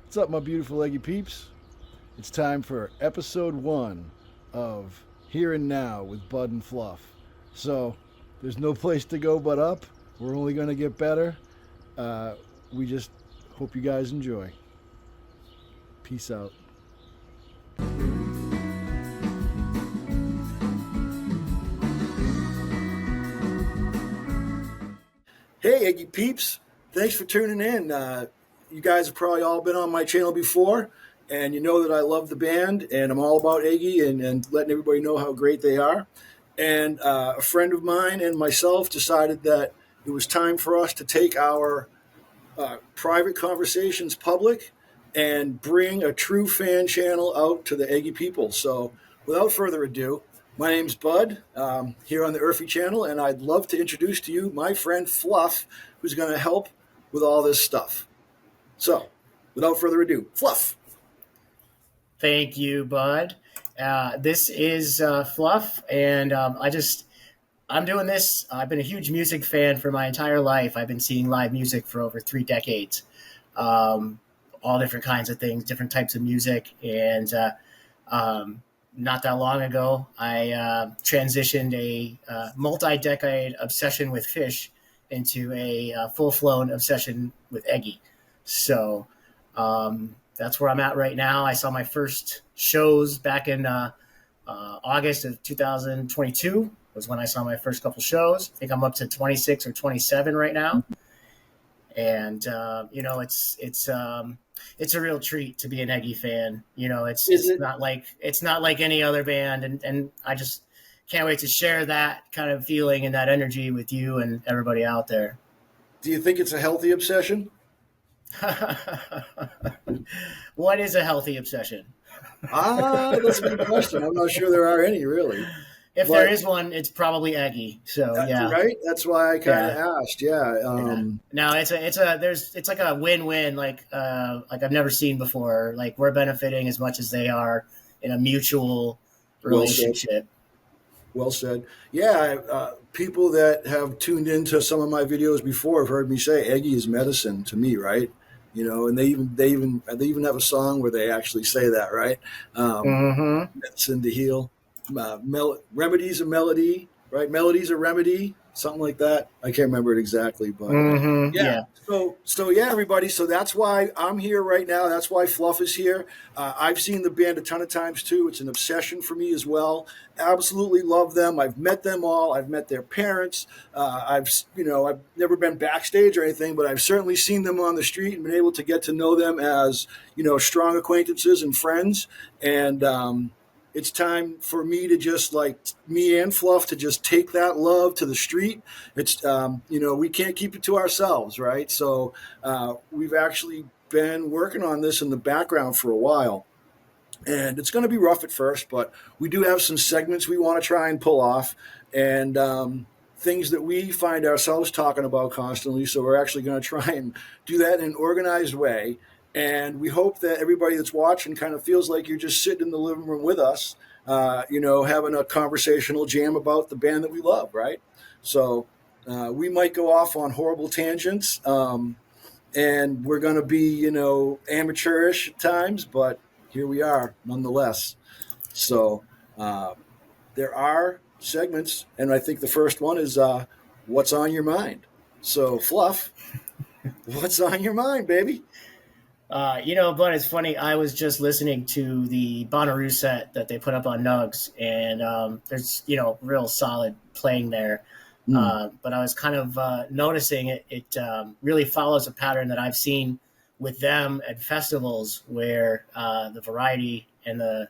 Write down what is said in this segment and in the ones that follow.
What's up, my beautiful Eggy peeps? It's time for episode 1 of Here and Now with Bud and Fluff. So, there's no place to go but up. We're only going to get better. We just hope you guys enjoy. Peace out. Hey, Eggy peeps. Thanks for tuning in. You guys have probably all been on my channel before, and you know that I love the band, and I'm all about Eggy and letting everybody know how great they are. And a friend of mine and myself decided that it was time for us to take our private conversations public and bring a true fan channel out to the Eggy people. So without further ado, my name's Bud, here on the Earthy channel, and I'd love to introduce to you my friend Fluff, who's going to help with all this stuff. So, without further ado, Fluff. Thank you, Bud. This is Fluff, and I'm doing this. I've been a huge music fan for my entire life. I've been seeing live music for over 3 decades, all different kinds of things, different types of music, and not that long ago, I transitioned a multi-decade obsession with Fish into a full-flown obsession with Eggy. So that's where I'm at right now. I saw my first shows back in August of 2022 was when I saw my first couple shows. I think I'm up to 26 or 27 right now. And, it's a real treat to be an Eggy fan. It's not like any other band. And I just can't wait to share that kind of feeling and that energy with you and everybody out there. Do you think it's a healthy obsession? What is a healthy obsession? That's a good question. I'm not sure there are any, really. If there is one, it's probably Eggy. So yeah, right. That's why I kind of asked. Yeah. No, it's like a win-win. Like I've never seen before. Like we're benefiting as much as they are in a mutual relationship. Well said. Yeah. People that have tuned into some of my videos before have heard me say Eggy is medicine to me, right? And they even have a song where they actually say that, right? Medicine to heal. Remedy's a melody, right? Melody's a remedy, something like that. I can't remember it exactly, but yeah. So yeah, everybody. So that's why I'm here right now. That's why Fluff is here. I've seen the band a ton of times too. It's an obsession for me as well. Absolutely love them. I've met them all. I've met their parents. I've never been backstage or anything, but I've certainly seen them on the street and been able to get to know them as strong acquaintances and friends. And it's time for me to just me and Fluff to just take that love to the street. It's, we can't keep it to ourselves, right? So we've actually been working on this in the background for a while. And it's going to be rough at first, but we do have some segments we want to try and pull off and things that we find ourselves talking about constantly. So we're actually going to try and do that in an organized way. And we hope that everybody that's watching kind of feels like you're just sitting in the living room with us, having a conversational jam about the band that we love, right? So we might go off on horrible tangents, and we're going to be, amateurish at times, but here we are nonetheless. So there are segments, and I think the first one is What's on Your Mind? So, Fluff, what's on your mind, baby? But it's funny. I was just listening to the Bonnaroo set that they put up on Nugs, and there's real solid playing there. But I was kind of noticing it really follows a pattern that I've seen with them at festivals, where the variety and the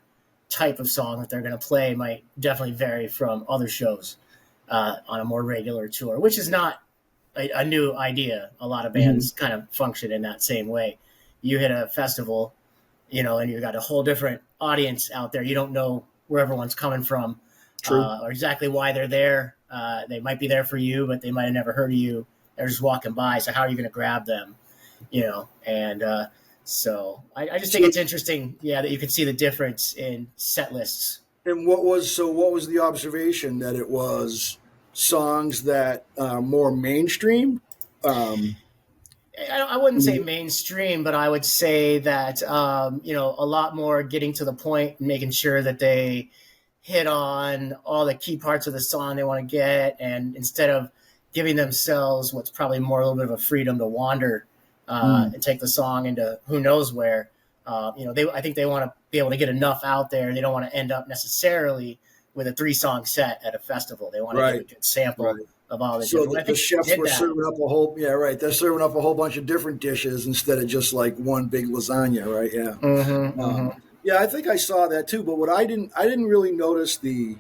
type of song that they're going to play might definitely vary from other shows on a more regular tour, which is not a new idea. A lot of bands kind of function in that same way. You hit a festival, and you got a whole different audience out there. You don't know where everyone's coming from or exactly why they're there. They might be there for you, but they might have never heard of you. They're just walking by. So how are you going to grab them? And so I just think it's interesting, that you can see the difference in set lists. And what was the observation that it was songs that are more mainstream? I wouldn't say mainstream, but I would say that you know, a lot more getting to the point and making sure that they hit on all the key parts of the song they want to get, and instead of giving themselves what's probably more a little bit of a freedom to wander and take the song into who knows where. You know, I think they want to be able to get enough out there. They don't want to end up necessarily with a 3-song set at a festival. They want to get a good sample of all the different. So the chefs were serving up a whole, they're serving up a whole bunch of different dishes instead of just like one big lasagna, right? Yeah. Yeah, I think I saw that too. But what I didn't really notice the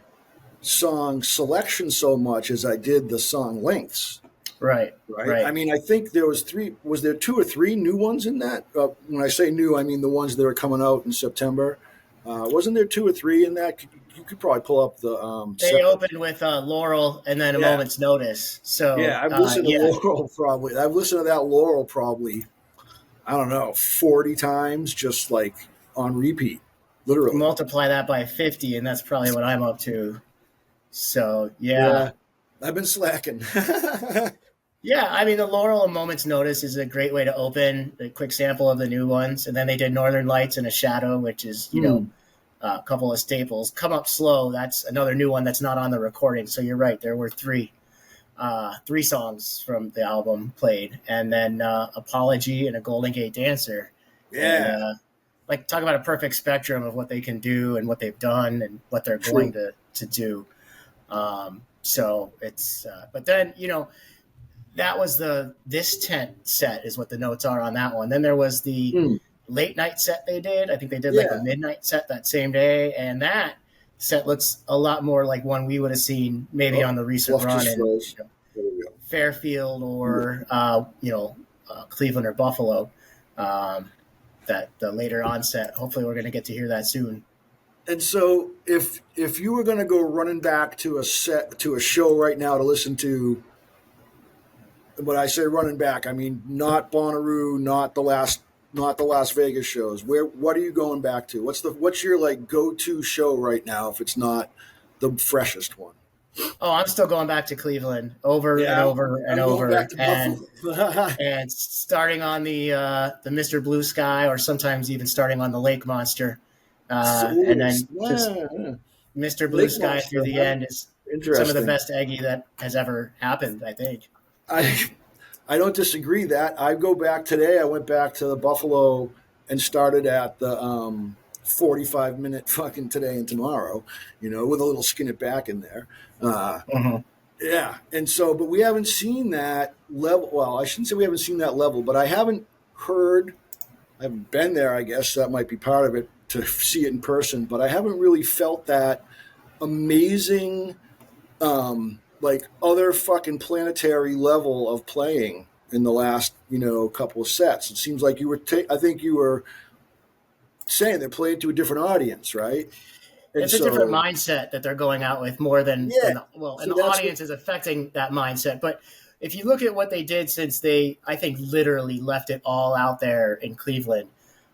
song selection so much as I did the song lengths. Right. I mean, I think there was 3. Was there 2 or 3 new ones in that? When I say new, I mean the ones that are coming out in September. Wasn't there 2 or 3 in that? You could probably pull up the. They opened with Laurel and then A Moment's Notice. So yeah, I've listened to Laurel probably. I've listened to that Laurel probably, I don't know, 40 times, just like on repeat, literally. Multiply that by 50, and that's probably what I'm up to. So yeah. I've been slacking. Yeah, I mean, the Laurel of Moments Notice is a great way to open a quick sample of the new ones. And then they did Northern Lights and A Shadow, which is, you know, a couple of staples. Come Up Slow, that's another new one that's not on the recording. So you're right, there were 3 songs from the album played. And then Apology and A Golden Gate Dancer. Yeah. And, like, talk about a perfect spectrum of what they can do and what they've done and what they're going to do. So it's, but then, you know, that was this tent set is what the notes are on that one. Then there was the late night set they did. I think they did like a midnight set that same day. And that set looks a lot more like one we would have seen maybe on the recent run in Fairfield or, Cleveland or Buffalo. That the later on set, hopefully we're going to get to hear that soon. And so if you were going to go running back to a show right now to listen to, when I say running back, I mean not Bonnaroo, not the Las Vegas shows. What are you going back to? What's your like go-to show right now if it's not the freshest one? Oh, I'm still going back to Cleveland over and over and over, and starting on the Mr. Blue Sky, or sometimes even starting on the Lake Monster, and then just Mr. Blue Sky Monster, through the end is some of the best Eggy that has ever happened, I think. I don't disagree that. I go back today. I went back to the Buffalo and started at the 45-minute fucking Today and Tomorrow, you know, with a little Skin It Back in there. Yeah. And so, but we haven't seen that level. Well, I shouldn't say we haven't seen that level, but I haven't been there. I guess that might be part of it to see it in person, but I haven't really felt that amazing, like other fucking Planetary level of playing in the last, couple of sets. It seems like you were, I think you were saying they're playing to a different audience, right? And it's a different mindset that they're going out with more than the audience is affecting that mindset. But if you look at what they did since they, I think, literally left it all out there in Cleveland,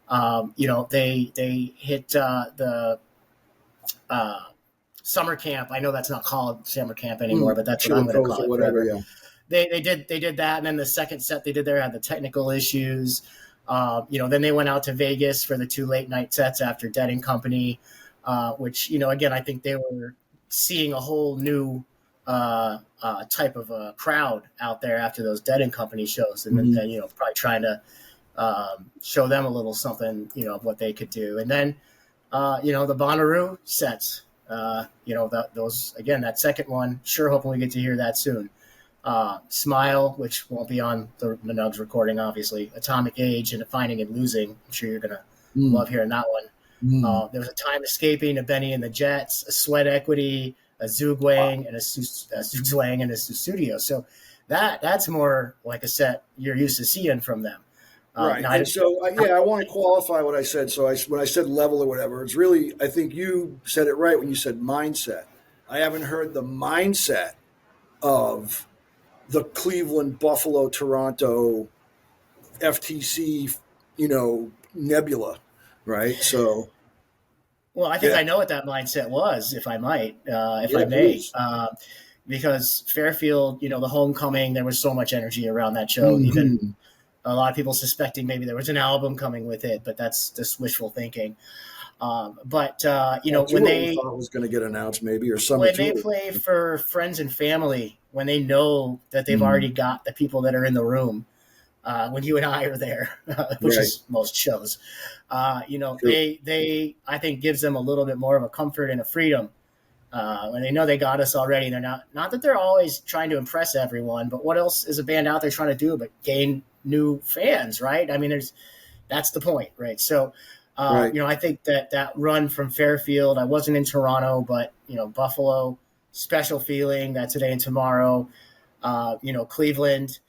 they hit the summer camp. I know that's not called summer camp anymore, but that's what I'm going to call it. Whatever, yeah. They did that, and then the second set they did there had the technical issues. Then they went out to Vegas for the 2 late night sets after Dead and Company, which, again, I think they were seeing a whole new type of crowd out there after those Dead and Company shows, and then probably trying to show them a little something, of what they could do. And then, the Bonnaroo sets, those, again, that second one, sure hoping we get to hear that soon. Smile, which won't be on the Nugs recording, obviously. Atomic Age and Finding and Losing. I'm sure you're going to love hearing that one. There was a Time Escaping, a Benny and the Jets, a Sweat Equity, a Zugwang, and a Zugzwang and a Studio. So that's more like a set you're used to seeing from them. Right. I want to qualify what I said. So when I said level or whatever, it's really, I think you said it right when you said mindset. I haven't heard the mindset of the Cleveland, Buffalo, Toronto, FTC, nebula, right? So, well, I think I know what that mindset was, if I might, I may, because Fairfield, the homecoming, there was so much energy around that show. Even A lot of people suspecting maybe there was an album coming with it, but that's just wishful thinking. When they thought was going to get announced, maybe, or Summer when Tour. they play for friends and family, when they know that they've already got the people that are in the room, when you and I are there, which is most shows, they I think gives them a little bit more of a comfort and a freedom when they know they got us already. They're not that they're always trying to impress everyone, but what else is a band out there trying to do but gain new fans, right? I mean, that's the point, right? So. I think that run from Fairfield, I wasn't in Toronto, but, Buffalo, special feeling, that today and tomorrow, Cleveland.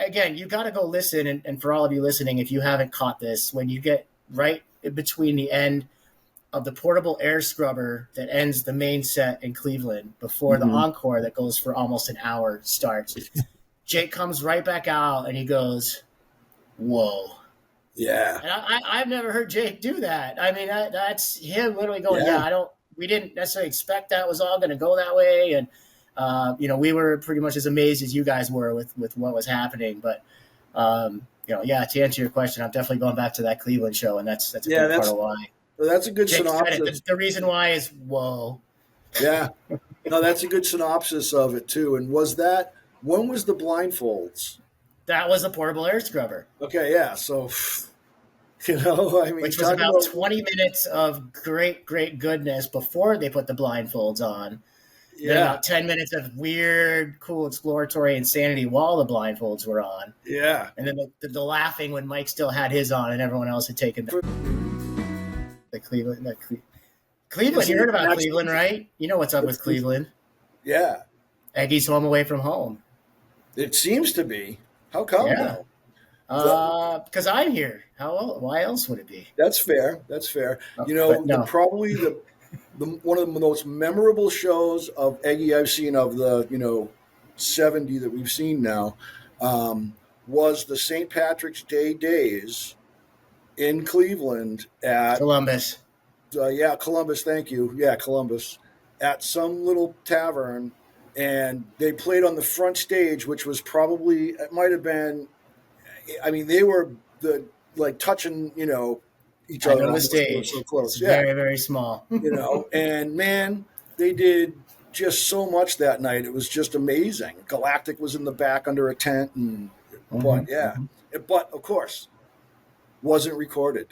Again, you got to go listen. And for all of you listening, if you haven't caught this, when you get right in between the end of the portable air scrubber that ends the main set in Cleveland before the encore that goes for almost an hour starts, Jake comes right back out and he goes, whoa. Yeah. And I've never heard Jake do that. I mean, that's him literally going, we didn't necessarily expect that was all going to go that way. And, we were pretty much as amazed as you guys were with what was happening. But, to answer your question, I'm definitely going back to that Cleveland show. And that's a big part of why. That's a good Jake synopsis. The reason why is, whoa. Yeah. No, that's a good synopsis of it, too. And when was the blindfolds? That was a portable air scrubber. Okay, yeah. So, which was about 20 minutes of great, great goodness before they put the blindfolds on. Yeah. Then about 10 minutes of weird, cool, exploratory insanity while the blindfolds were on. Yeah. And then the laughing when Mike still had his on and everyone else had taken the Cleveland. Cleveland, you heard about Cleveland, right? You know what's up with Cleveland. Yeah. Eggy's home away from home. It seems to be. How come? Yeah. Because I'm here. Why else would it be? That's fair. Probably one of the most memorable shows of Eggy I've seen of the 70 that we've seen now was the St. Patrick's Day days in Cleveland at Columbus. Columbus. Thank you. Yeah, Columbus, at some little tavern. And they played on the front stage, which was it might have been, they were touching, each other on the stage. So close. It's very, very small. And man, they did just so much that night. It was just amazing. Galactic was in the back under a tent. But of course, wasn't recorded.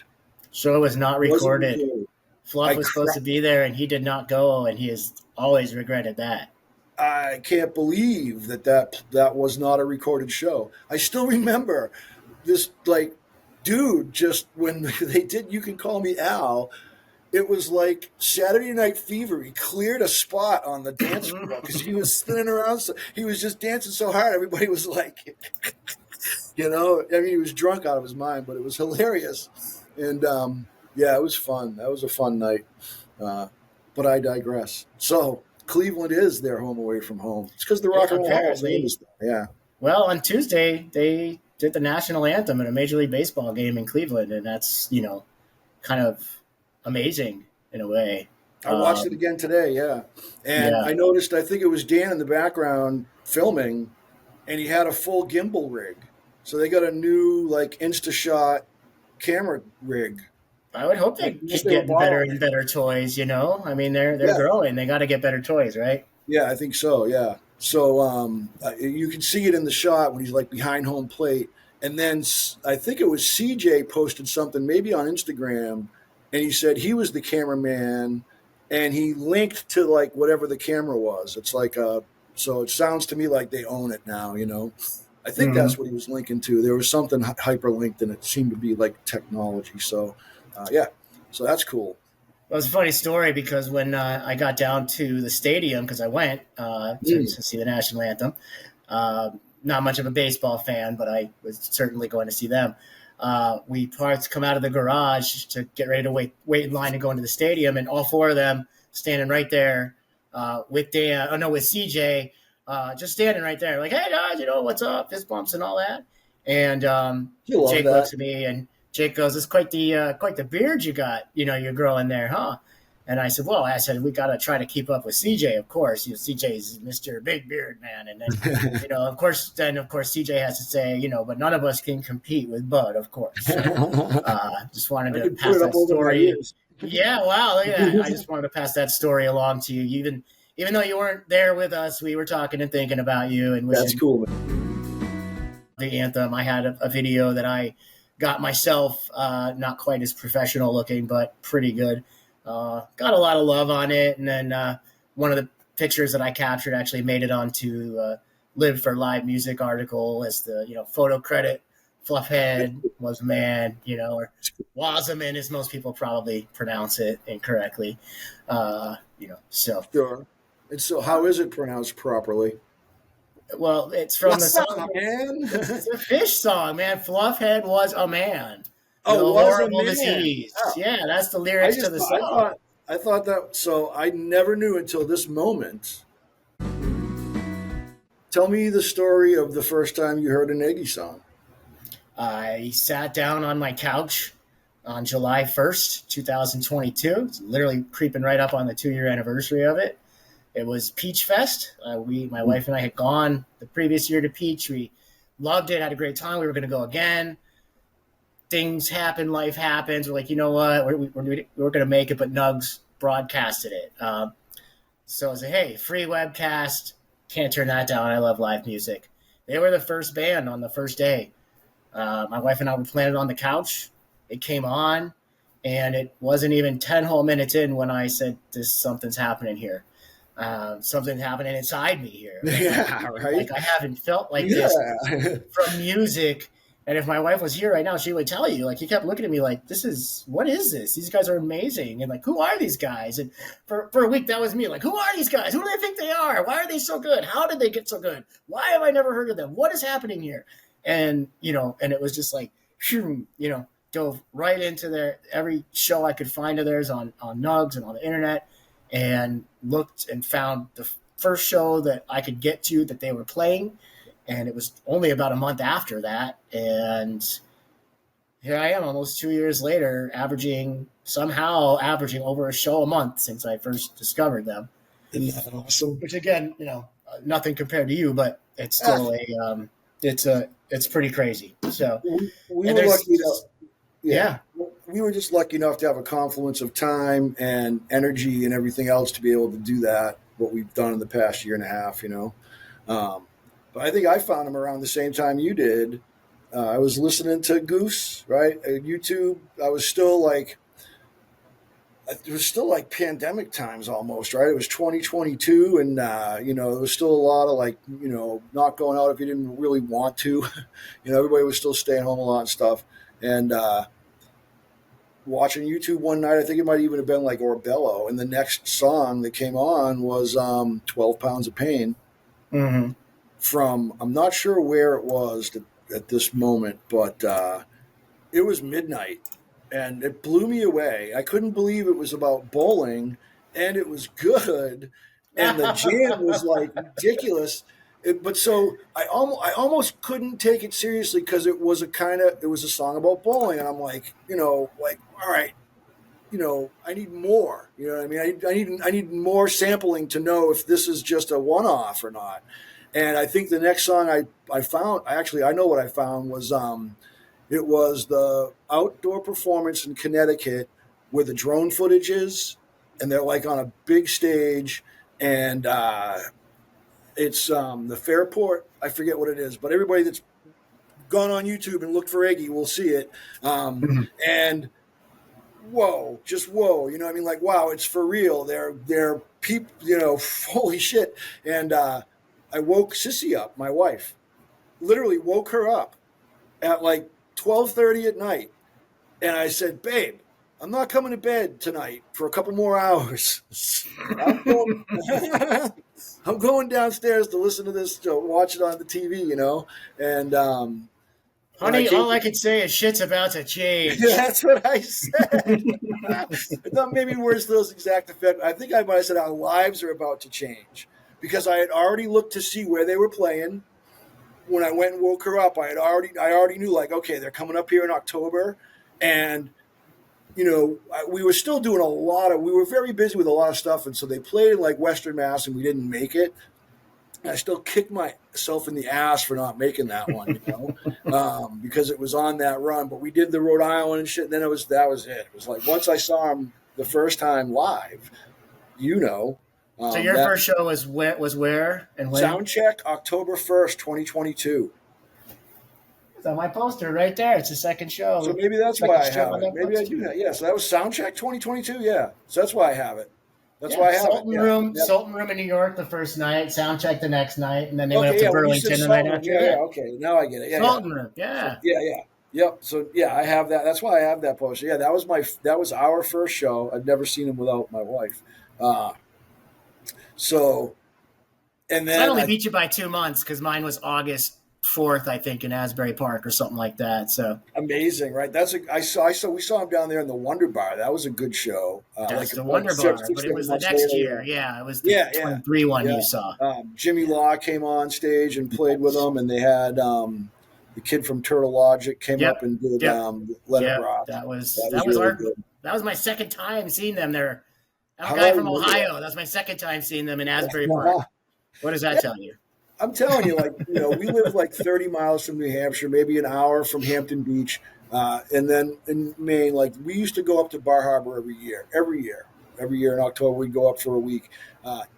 So it was not recorded. Fluff was supposed to be there and he did not go. And he has always regretted that. I can't believe that was not a recorded show. I still remember this dude, just when they did You Can Call Me Al, it was like Saturday Night Fever. He cleared a spot on the dance floor because he was spinning around. So he was just dancing so hard. Everybody was like, he was drunk out of his mind, but it was hilarious. And it was fun. That was a fun night. But I digress. So Cleveland is their home away from home. It's because the Rock and Roll Hall of Fame is there. Yeah. Well, on Tuesday, they did the National Anthem in a Major League Baseball game in Cleveland, and that's, kind of amazing in a way. I watched it again today, yeah. And I noticed, I think it was Dan in the background filming, and he had a full gimbal rig. So they got a new, InstaShot camera rig. I would hope they keep getting better and better toys, they're growing. They got to get better toys, right? Yeah, I think so, yeah. So you can see it in the shot when he's behind home plate. And then I think it was CJ posted something maybe on Instagram, and he said he was the cameraman, and he linked to whatever the camera was. It's so it sounds to me like they own it now, I think that's what he was linking to. There was something hyperlinked, and it seemed to be technology. So, so that's cool. Well, it's a funny story because when I got down to the stadium, because I went to see the National Anthem, not much of a baseball fan, but I was certainly going to see them. We come out of the garage to get ready to wait in line to go into the stadium, and all four of them standing right there with CJ, just standing right there, like, hey guys, what's up, fist bumps and all that. And Jake looks at me and Jake goes, "It's quite the beard you got, you're growing there, huh?" And I said, well, I said, we got to try to keep up with CJ, of course. You know, CJ's Mr. Big Beard Man. And then, of course, CJ has to say, but none of us can compete with Bud, of course. So, just wanted to pass that story. Yeah, wow, look at that. I just wanted to pass that story along to you. Even though you weren't there with us, we were talking and thinking about you. And that's cool. The anthem. I had a video that I got myself, not quite as professional looking, but pretty good. Got a lot of love on it. And then one of the pictures that I captured actually made it onto Live for Live Music article as the, photo credit. Fluffhead was a man, or Wazaman, as most people probably pronounce it incorrectly. So. Sure. And so how is it pronounced properly? Well, it's from the song, man. It's a Fish song, man. Fluffhead was a man. Oh, Laurel of Moments. Yeah, that's the lyrics to the song. I thought that, so I never knew until this moment. Tell me the story of the first time you heard an Eggy song. I sat down on my couch on July 1st, 2022. It's literally creeping right up on the 2-year anniversary of it. It was Peach Fest. My wife and I had gone the previous year to Peach. We loved it, had a great time. We were going to go again. Things happen, life happens. We're like, you know what? We're going to make it, but Nugs broadcasted it. So I was like, hey, free webcast. Can't turn that down. I love live music. They were the first band on the first day. My wife and I were planted on the couch. It came on, and it wasn't even 10 whole minutes in when I said, something's happening here. Something happening inside me here. Yeah, right. Like I haven't felt like this from music. And if my wife was here right now, she would tell you. Like he kept looking at me like, what is this? These guys are amazing. And like, who are these guys? And for a week, that was me. Like, who are these guys? Who do they think they are? Why are they so good? How did they get so good? Why have I never heard of them? What is happening here? And and it was just like, dove right into every show I could find of theirs on Nugs and on the internet. And looked and found the first show that I could get to that they were playing. And it was only about a month after that. And here I am almost 2 years later, averaging over a show a month since I first discovered them. Isn't that awesome? Which again, nothing compared to you, but it's still it's pretty crazy. So we were lucky enough. Yeah. We were just lucky enough to have a confluence of time and energy and everything else to be able to do that, what we've done in the past year and a half, But I think I found them around the same time you did. I was listening to Goose, right? YouTube. It was still like pandemic times almost, right? It was 2022 and, there was still a lot of not going out if you didn't really want to. Everybody was still staying home a lot and stuff. And, watching YouTube one night, I think it might even have been like Orbello, and the next song that came on was 12 Pounds of Pain. Mm-hmm. From, I'm not sure where it was at this moment, but it was midnight, and it blew me away. I couldn't believe it was about bowling, and it was good, and the jam was like ridiculous. But so I almost couldn't take it seriously because it was a song about bowling, and I'm like, all right, I need more. You know what I mean? I need more sampling to know if this is just a one-off or not. And I think the next song I found, I know what I found was it was the outdoor performance in Connecticut where the drone footage is, and they're like on a big stage, and it's the Fairport. I forget what it is, but everybody that's gone on YouTube and looked for Eggy will see it. And whoa, like, wow, it's for real. They're people, holy shit. And I woke Sissy up, my wife, literally woke her up at like 12:30 at night. And I said, babe, I'm not coming to bed tonight for a couple more hours. I'm going downstairs to listen to this, to watch it on the TV, and honey, all I could say is shit's about to change. That's what I said. I thought maybe words to those exact effect. I think I might have said our lives are about to change because I had already looked to see where they were playing. When I went and woke her up, I already knew, like, okay, they're coming up here in October, and we were still doing we were very busy with a lot of stuff. And so they played in like Western Mass and we didn't make it. And I still kicked myself in the ass for not making that one, because it was on that run. But we did the Rhode Island and shit. And then that was it. It was like, once I saw him the first time live, so your first show was where and when? Soundcheck, October 1st, 2022. It's on my poster right there. It's the second show. So maybe that's why I have it. Maybe I do that. Yeah, so that was Soundcheck 2022. Yeah, so that's why I have it. That's why I have Sultan it. Room, yeah. Sultan Room in New York the first night, Soundcheck the next night, and then they went up to Burlington the night after. Yeah, okay, now I get it. Yeah, Sultan Room, yeah. Yep. So yeah, I have that. That's why I have that poster. Yeah, that was our first show. I've never seen him without my wife. And then I only beat you by 2 months because mine was August 4th, I think, in Asbury Park or something like that. So amazing, right? We saw him down there in the Wonder Bar. That was a good show. That's the Wonder Bar, but it was the next year. Yeah, it was the 23 one you saw. Jimmy Law came on stage and played with them, and they had the kid from Turtle Logic came up and did Let It Rock. That was my second time seeing them there. I'm a guy from Ohio. That was my second time seeing them in Asbury Park. What does that tell you? I'm telling you, we live like 30 miles from New Hampshire, maybe an hour from Hampton Beach. And then in Maine, we used to go up to Bar Harbor every year in October, we'd go up for a week.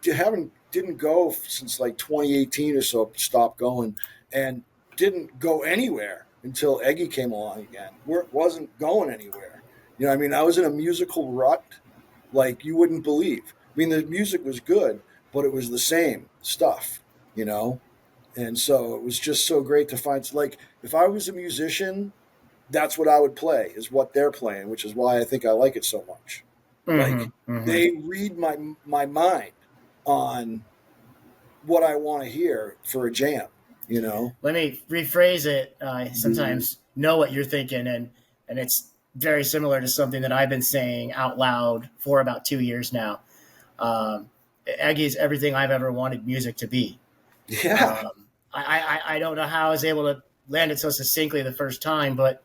Didn't go since 2018 or so, stopped going, and didn't go anywhere until Eggy came along again. Wasn't going anywhere. I was in a musical rut like you wouldn't believe. The music was good, but it was the same stuff. And so it was just so great to find, if I was a musician, that's what I would play, is what they're playing, which is why I think I like it so much. They read my mind on what I want to hear for a jam, Let me rephrase it. I sometimes know what you're thinking, and it's very similar to something that I've been saying out loud for about 2 years now. Eggy is everything I've ever wanted music to be. Yeah. I don't know how I was able to land it so succinctly the first time, but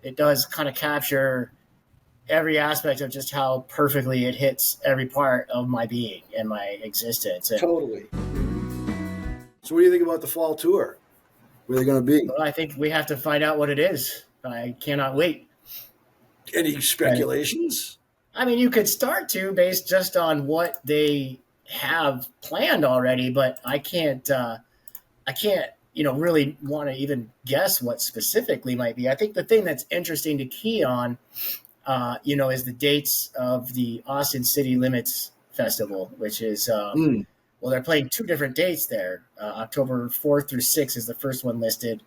it does kind of capture every aspect of just how perfectly it hits every part of my being and my existence. Totally. So what do you think about the fall tour? Where are they going to be? Well, I think we have to find out what it is. I cannot wait. Any speculations? You could start to based just on what they have planned already, but I can't really want to even guess what specifically might be. I think the thing that's interesting to key on, is the dates of the Austin City Limits Festival, which is, they're playing 2 different dates there. October 4th through 6th is the first one listed.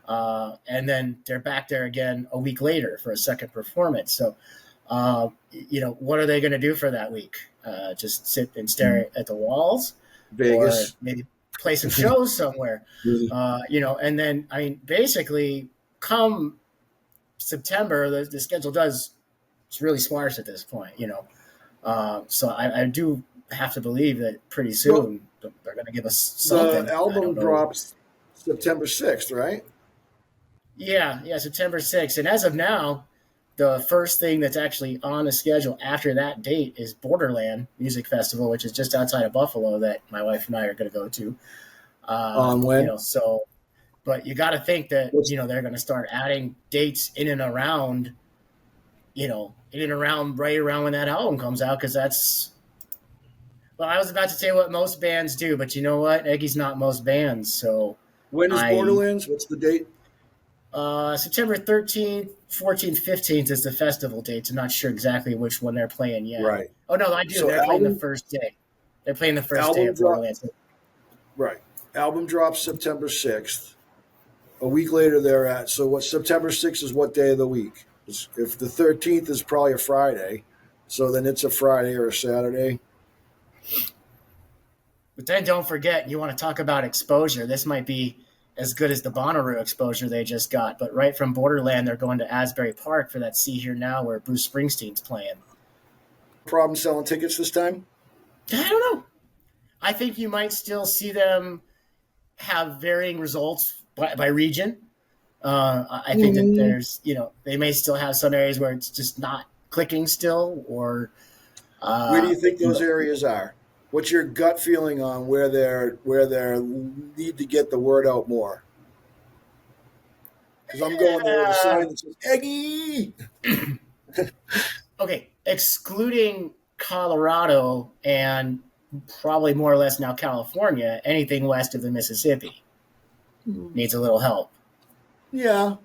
And then they're back there again a week later for a second performance. So, what are they going to do for that week? Just sit and stare at the walls, Vegas, or maybe play some shows somewhere, and then, basically come September, the schedule it's really sparse at this point, so I do have to believe that pretty soon they're going to give us something. The album drops September 6th, right? Yeah, September 6th. And as of now, the first thing that's actually on the schedule after that date is Borderland Music Festival, which is just outside of Buffalo, that my wife and I are going to go to. On when? But you got to think that, they're going to start adding dates in and around right around when that album comes out, because that's, I was about to say what most bands do, but you know what? Eggy's not most bands, so. When is Borderlands? What's the date? September 13th, 14th, 15th is the festival dates. I'm not sure exactly which one they're playing yet. Right. Oh, no, I do. So they're playing the first day. They're playing the first day of Borderlands. Right. Album drops September 6th. A week later they're at. So what? September 6th is what day of the week? If the 13th is probably a Friday, so then it's a Friday or a Saturday. But then don't forget, you want to talk about exposure. This might be as good as the Bonnaroo exposure they just got. But right from Borderland, they're going to Asbury Park for that See Here Now where Bruce Springsteen's playing. Problem selling tickets this time? I don't know. I think you might still see them have varying results by region. I think that there's, they may still have some areas where it's just not clicking still, or where do you think those areas are? What's your gut feeling on where they're need to get the word out more? Because I'm going there with a sign that says Eggy. Okay, excluding Colorado and probably more or less now California, anything west of the Mississippi needs a little help. Yeah.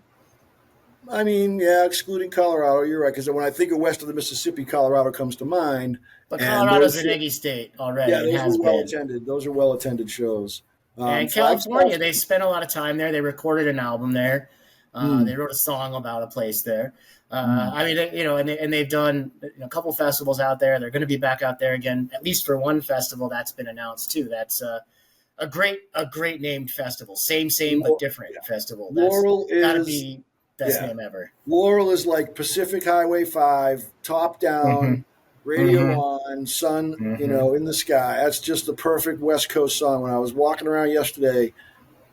I mean, yeah, excluding Colorado, you're right. Because when I think of west of the Mississippi, Colorado comes to mind. But Colorado's an Eggy state already. Yeah, those are well attended. Those are well attended shows. And California, they spent a lot of time there. They recorded an album there. They wrote a song about a place there. I mean, and they've done a couple festivals out there. They're going to be back out there again, at least for one festival that's been announced too. That's a great named festival. Same but different festival. Laurel is gotta be best name ever. Laurel is like Pacific Highway 5, top down, radio on, sun, in the sky. That's just the perfect West Coast song. When I was walking around yesterday,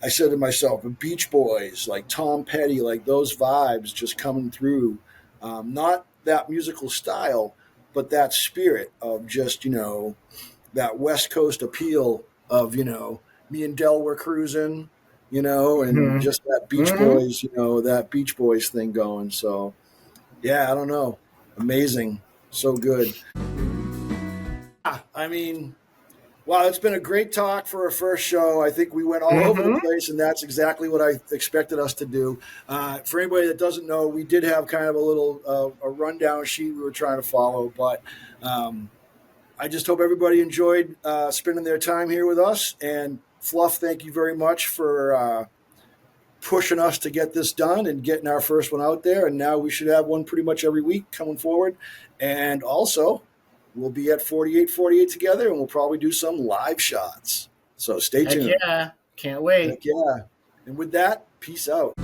I said to myself, the Beach Boys, like Tom Petty, like those vibes just coming through. Not that musical style, but that spirit of just, that West Coast appeal of, me and Del were cruising, and just that Beach Boys, that Beach Boys thing going. So, yeah, I don't know. Amazing. So good. I mean, wow, it's been a great talk for a first show. I think we went all over the place, and that's exactly what I expected us to do. For anybody that doesn't know, we did have kind of a little a rundown sheet we were trying to follow, but I just hope everybody enjoyed spending their time here with us. And Fluff, thank you very much for pushing us to get this done and getting our first one out there. And now we should have one pretty much every week coming forward. And also, we'll be at 4848 together, and we'll probably do some live shots. So stay tuned. Heck yeah. Can't wait. Heck yeah. And with that, peace out.